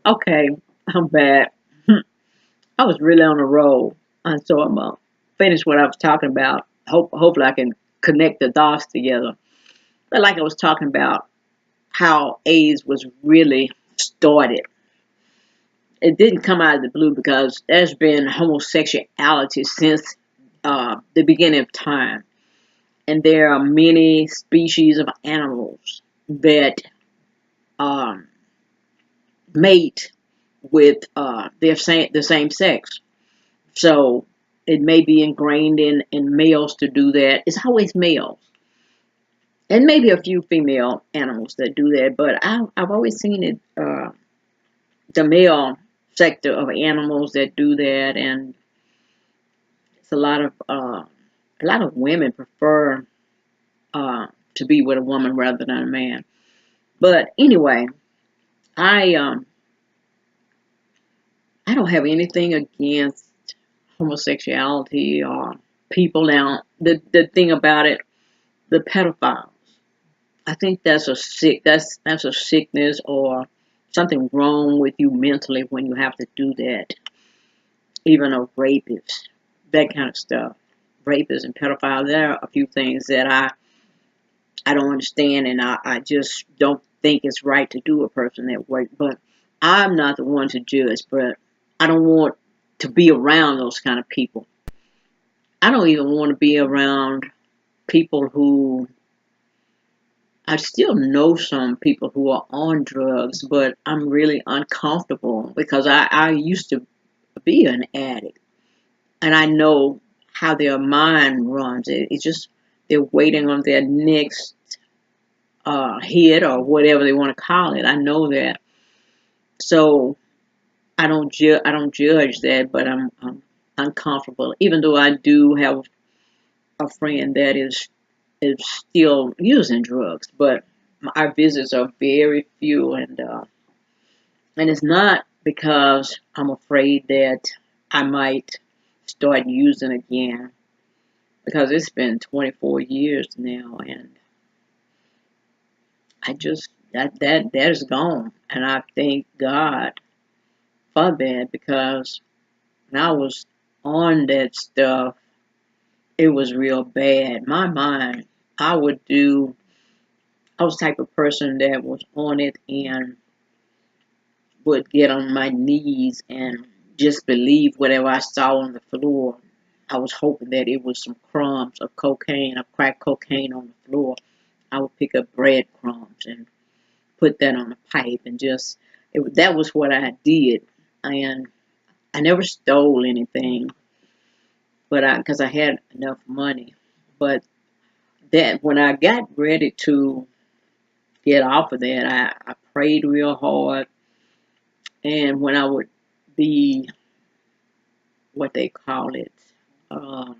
Okay, I'm back. I was really on a roll, and so I'm finish what I was talking about. Hopefully, I can connect the dots together. But like I was talking about, how AIDS was really started. It didn't come out of the blue because there's been homosexuality since the beginning of time, and there are many species of animals that um, mate with the same sex. So it may be ingrained in males to do that. It's always males, and maybe a few female animals that do that. But I've always seen it the male sector of animals that do that, and it's a lot of women prefer to be with a woman rather than a man. But anyway, I um I don't have anything against homosexuality or people now. The thing about it, the pedophiles. I think that's a sickness or something wrong with you mentally when you have to do that. Even a rapist, that kind of stuff. Rapists and pedophiles. There are a few things that I don't understand, and I just don't think it's right to do a person that way. But I'm not the one to judge. But I don't want to be around those kind of people. I don't even want to be around people who I still know some people who are on drugs, but I'm really uncomfortable because I used to be an addict, and I know how their mind runs. It's just they're waiting on their next hit or whatever they want to call it. I know that, so I don't judge that, but I'm uncomfortable. Even though I do have a friend that is still using drugs, but our visits are very few, and it's not because I'm afraid that I might start using again, because it's been 24 years now, and I just that is gone, and I thank God for that, because when I was on that stuff, it was real bad. My mind, I would do. I was the type of person that was on it and would get on my knees and just believe whatever I saw on the floor. I was hoping that it was some crumbs of cocaine, of crack cocaine on the floor. I would pick up breadcrumbs and put that on a pipe and just, that was what I did. And I never stole anything, but because I had enough money. But that when I got ready to get off of that, I prayed real hard. And when I would be, what they call it, um,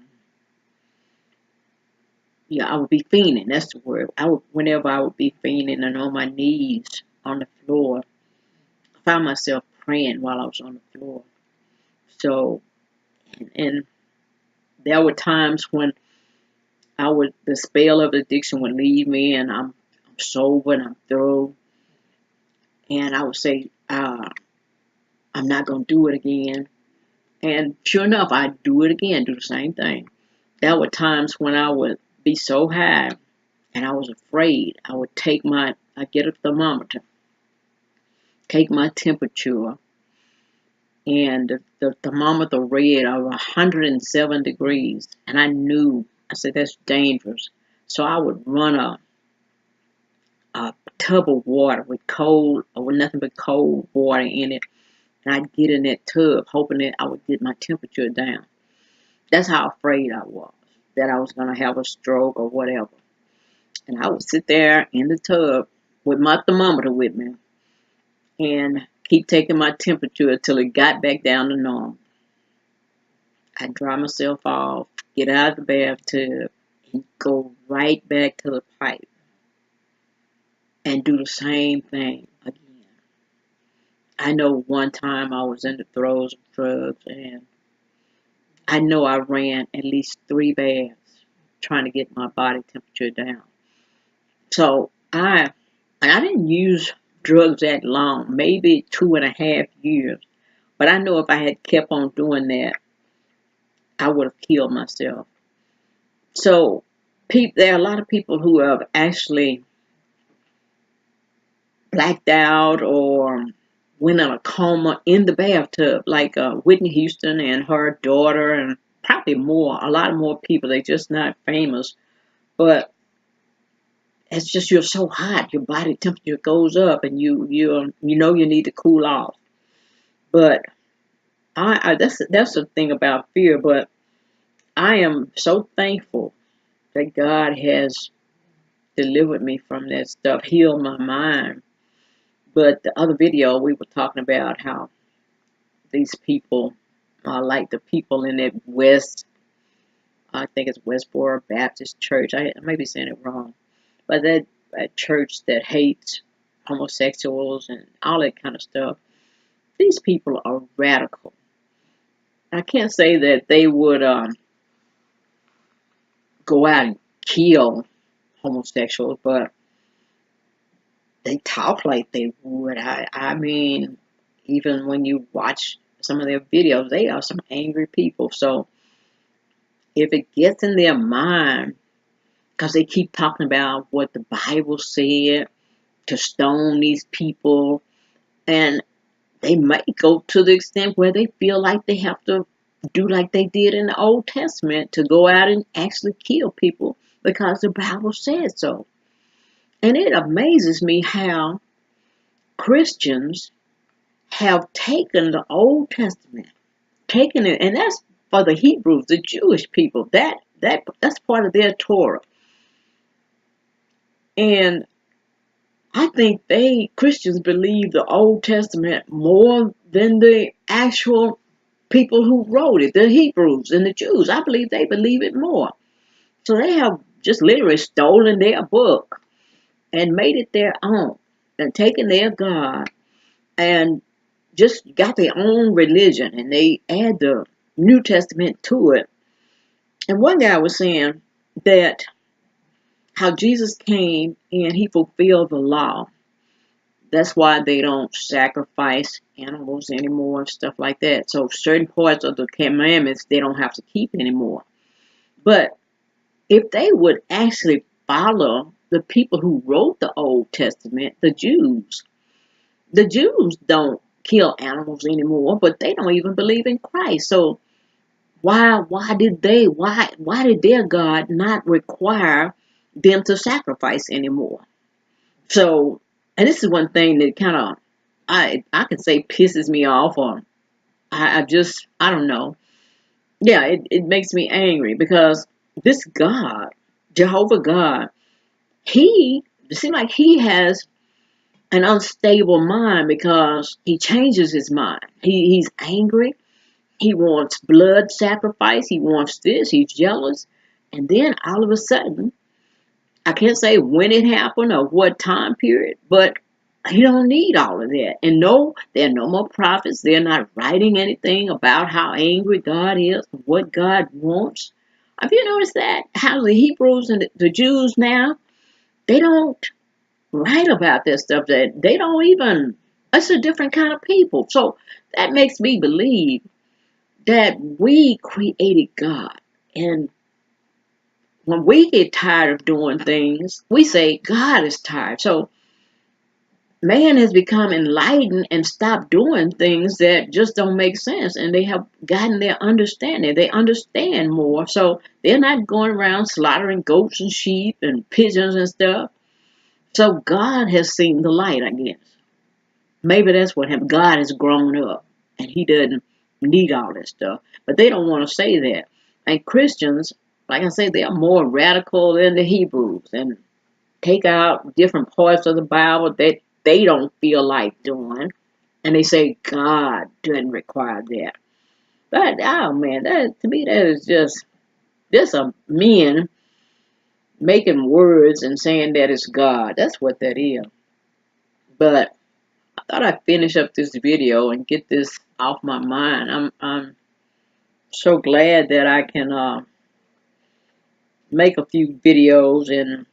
yeah, I would be fiending. That's the word. Whenever I would be fiending and on my knees on the floor, I found myself praying while I was on the floor. So, and there were times when the spell of addiction would leave me, and I'm sober and I'm through, and I would say, I'm not gonna do it again. And sure enough, I'd do it again, do the same thing. There were times when I would be so high and I was afraid. I get a thermometer, take my temperature, and the thermometer read over 107 degrees. And I said, that's dangerous. So I would run a tub of water with nothing but cold water in it. And I'd get in that tub, hoping that I would get my temperature down. That's how afraid I was that I was going to have a stroke or whatever. And I would sit there in the tub with my thermometer with me and keep taking my temperature until it got back down to normal. I'd dry myself off, get out of the bathtub, and go right back to the pipe and do the same thing again. I know one time I was in the throes of drugs, and I know I ran at least 3 baths trying to get my body temperature down. So I didn't use drugs that long, maybe 2.5 years. But I know if I had kept on doing that, I would have killed myself. So there are a lot of people who have actually blacked out or went in a coma in the bathtub, like Whitney Houston and her daughter, and probably a lot of more people. They're just not famous, but it's just you're so hot, your body temperature goes up, and you know you need to cool off. But that's the thing about fear. But I am so thankful that God has delivered me from that stuff, healed my mind. But the other video we were talking about how these people are like the people in that I think it's Westboro Baptist Church. I may be saying it wrong, but that church that hates homosexuals and all that kind of stuff. These people are radical. I can't say that they would go out and kill homosexuals, but they talk like they would. I mean, even when you watch some of their videos, they are some angry people. So if it gets in their mind, because they keep talking about what the Bible said to stone these people, and they might go to the extent where they feel like they have to do like they did in the Old Testament to go out and actually kill people because the Bible said so. And it amazes me how Christians have taken the Old Testament, taken it, and that's for the Hebrews, the Jewish people. That's part of their Torah. And I think Christians believe the Old Testament more than the actual people who wrote it, the Hebrews and the Jews. I believe they believe it more. So they have just literally stolen their book and made it their own and taken their God and just got their own religion, and they add the New Testament to it. And one guy was saying that how Jesus came and he fulfilled the law. That's why they don't sacrifice animals anymore and stuff like that. So certain parts of the commandments they don't have to keep anymore. But if they would actually follow the people who wrote the Old Testament, the Jews don't kill animals anymore, but they don't even believe in Christ. So why did their God not require them to sacrifice anymore? So, and this is one thing that kind of I can say pisses me off, or I don't know. Yeah, it makes me angry because this God, Jehovah God, it seems like he has an unstable mind because he changes his mind. He's angry. He wants blood sacrifice. He wants this. He's jealous. And then all of a sudden, I can't say when it happened or what time period, but he don't need all of that. And no, there are no more prophets. They're not writing anything about how angry God is, what God wants. Have you noticed that? How the Hebrews and the Jews now, they don't write about this stuff. That they don't even, it's a different kind of people. So that makes me believe that we created God. And when we get tired of doing things, we say God is tired. So man has become enlightened and stopped doing things that just don't make sense. And they have gotten their understanding. They understand more. So they're not going around slaughtering goats and sheep and pigeons and stuff. So God has seen the light, I guess. Maybe that's what happened. God has grown up and he doesn't need all that stuff. But they don't want to say that. And Christians, like I say, they are more radical than the Hebrews and take out different parts of the Bible that they don't feel like doing. And they say God doesn't require that. But, oh man, to me, that is just a men making words and saying that it's God. That's what that is. But I thought I'd finish up this video and get this off my mind. I'm so glad that I can make a few videos and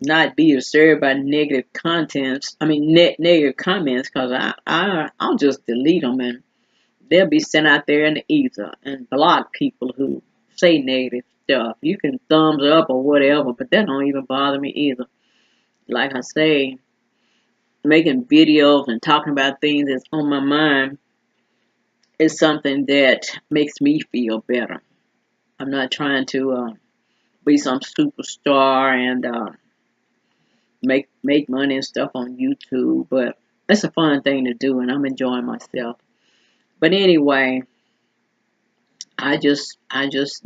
not be disturbed by negative contents. I mean, negative comments, because I'll just delete them and they'll be sent out there in the ether and block people who say negative stuff. You can thumbs up or whatever, but that don't even bother me either. Like I say, making videos and talking about things that's on my mind is something that makes me feel better. I'm not trying to be some superstar and make money and stuff on YouTube, but it's a fun thing to do, and I'm enjoying myself. But anyway, I just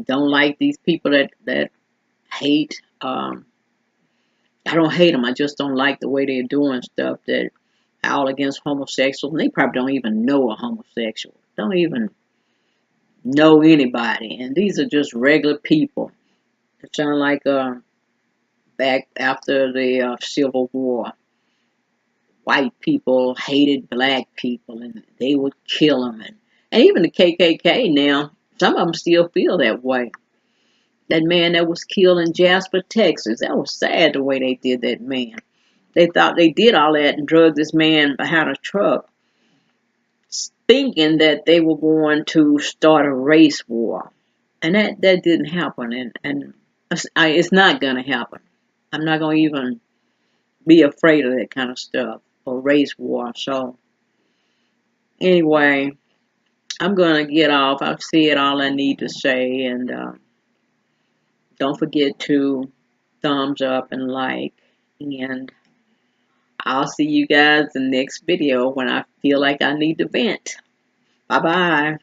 don't like these people that hate. I don't hate them. I just don't like the way they're doing stuff that all against homosexuals. And they probably don't even know a homosexual. Don't even know anybody. And these are just regular people. It sound like back after the Civil War, white people hated black people and they would kill them. And even the KKK now, some of them still feel that way. That man that was killed in Jasper, Texas, that was sad the way they did that man. They thought they did all that and drugged this man behind a truck, thinking that they were going to start a race war. And that didn't happen. And it's not going to happen. I'm not going to even be afraid of that kind of stuff or race war. So, anyway, I'm going to get off. I've said all I need to say. And don't forget to thumbs up and like. And I'll see you guys in the next video when I feel like I need to vent. Bye-bye.